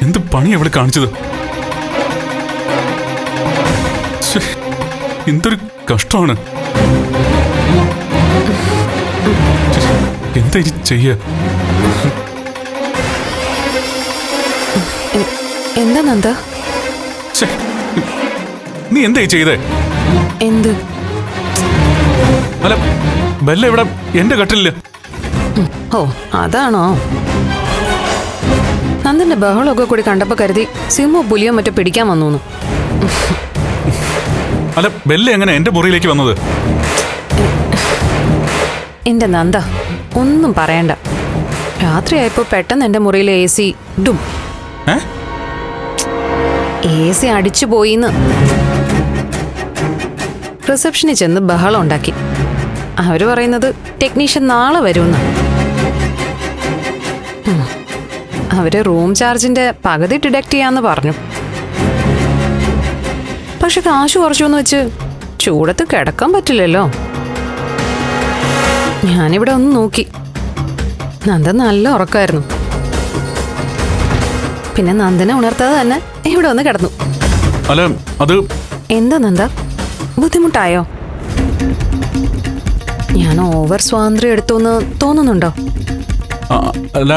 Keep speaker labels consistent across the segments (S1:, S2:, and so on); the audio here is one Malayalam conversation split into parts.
S1: എന്ത് പണി അവള് കാണിച്ചത്? എന്തൊരു കഷ്ടമാണ്. എന്താ ഇനി ചെയ്യ?
S2: എന്താ നന്ദ?
S1: നീ എന്തായി ചെയ്തേ?
S2: എന്ത്?
S1: അല്ല, ബെല്ല ഇവിടെ എന്റെ കട്ടിലില്ല.
S2: ഓ, അതാണോ? നന്ദന്റെ ബഹളമൊക്കെ കൂടി കണ്ടപ്പോ കരുതി സിംഹോ പുലിയോ മറ്റോ പിടിക്കാൻ വന്നു.
S1: അല്ല, ബെല്ല എങ്ങനെ എന്റെ മുറിയിലേക്ക് വന്നത്?
S2: എന്റെ നന്ദ, ഒന്നും പറയണ്ട. രാത്രിയായപ്പോ പെട്ടെന്ന് എന്റെ മുറിയിലെ AC ഡും. AC അടിച്ചു പോയിന്ന്. റിസപ്ഷനിൽ ചെന്ന് ബഹളം ഉണ്ടാക്കി. അവര് പറയുന്നത് ടെക്നീഷ്യൻ നാളെ വരുമെന്ന്. അവര് റൂം ചാർജിന്റെ പകുതി ഡിഡക്ട് ചെയ്യാന്ന് പറഞ്ഞു. പക്ഷെ കാശ് കുറച്ചോന്ന് വെച്ച് ചൂടത്ത് കിടക്കാൻ പറ്റില്ലല്ലോ. ഞാനിവിടെ ഒന്ന് നോക്കി. നന്ദൻ നല്ല ഉറക്കമായിരുന്നു. പിന്നെ നന്ദനെ ഉണർത്താതെ തന്നെ ഇവിടെ ഒന്ന് കിടന്നു.
S1: അല്ല, അത്
S2: എന്താ നന്ദ, ബുദ്ധിമുട്ടായോ? ഞാൻ ഓവർ സ്വാതന്ത്ര്യം എടുത്തോന്ന് തോന്നുന്നുണ്ടോ?
S1: അല്ല,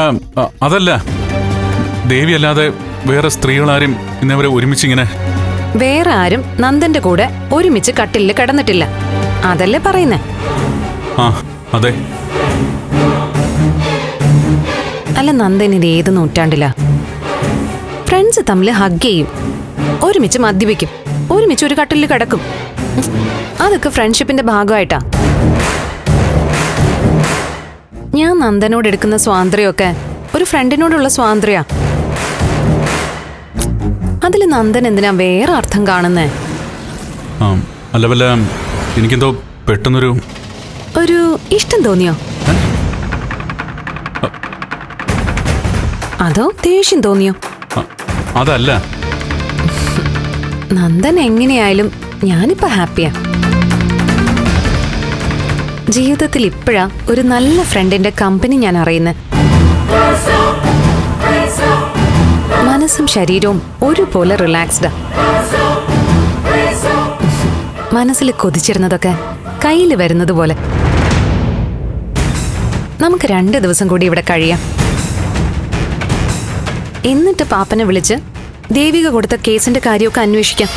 S1: അതല്ല. ദേവി അല്ലാതെ വേറെ സ്ത്രീകളാരും ഇന്നവരെ ഒരുമിച്ചിങ്ങനെ.
S2: വേറെ ആരും നന്ദന്റെ കൂടെ ഒരുമിച്ച് കട്ടിലിൽ കിടന്നിട്ടില്ല, അതല്ലേ പറയുന്നേ?
S1: ആ, അതെ.
S2: അല്ല, നന്ദൻ ഇത് ഏത് നൂറ്റാണ്ടിലാ? ഫ്രണ്ട്സ് തമ്മിൽ ഹഗ് ചെയ്യും, ഒരുമിച്ച് മദ്യപിക്കും, ഒരുമിച്ച് ഒരു കട്ടിലിൽ കിടക്കും. അതൊക്കെ ഫ്രണ്ട്ഷിപ്പിന്റെ ഭാഗമായിട്ടാ. ഞാൻ നന്ദനോട് എടുക്കുന്ന സ്വാതന്ത്ര്യമൊക്കെ ഒരു ഫ്രണ്ടിനോടുള്ള സ്വാതന്ത്ര്യ. അതിൽ നന്ദൻ എന്തിനാ വേറെ അർത്ഥം കാണുന്നേ?
S1: അല്ല, വല്ല എനിക്കെന്തോ പെട്ടെന്നൊരു
S2: ഇഷ്ടം തോന്നിയോ? അതോ ദേഷ്യം തോന്നിയോ?
S1: അതല്ല.
S2: നന്ദൻ എങ്ങനെയായാലും ഞാനിപ്പോ ഹാപ്പിയാ. ജീവിതത്തിൽ ഇപ്പോഴാ ഒരു നല്ല ഫ്രണ്ടിന്റെ കമ്പനി ഞാൻ അറിയുന്നത്. മനസ്സും ശരീരവും ഒരുപോലെ റിലാക്സ്ഡാ. മനസ്സിൽ കൊതിച്ചിരുന്നതൊക്കെ കയ്യിൽ വരുന്നത് പോലെ. നമുക്ക് 2 ദിവസം കൂടി ഇവിടെ കഴിയാം. എന്നിട്ട് പാപ്പനെ വിളിച്ച് ദേവിക കൊടുത്ത കേസിന്റെ കാര്യമൊക്കെ അന്വേഷിക്കാം.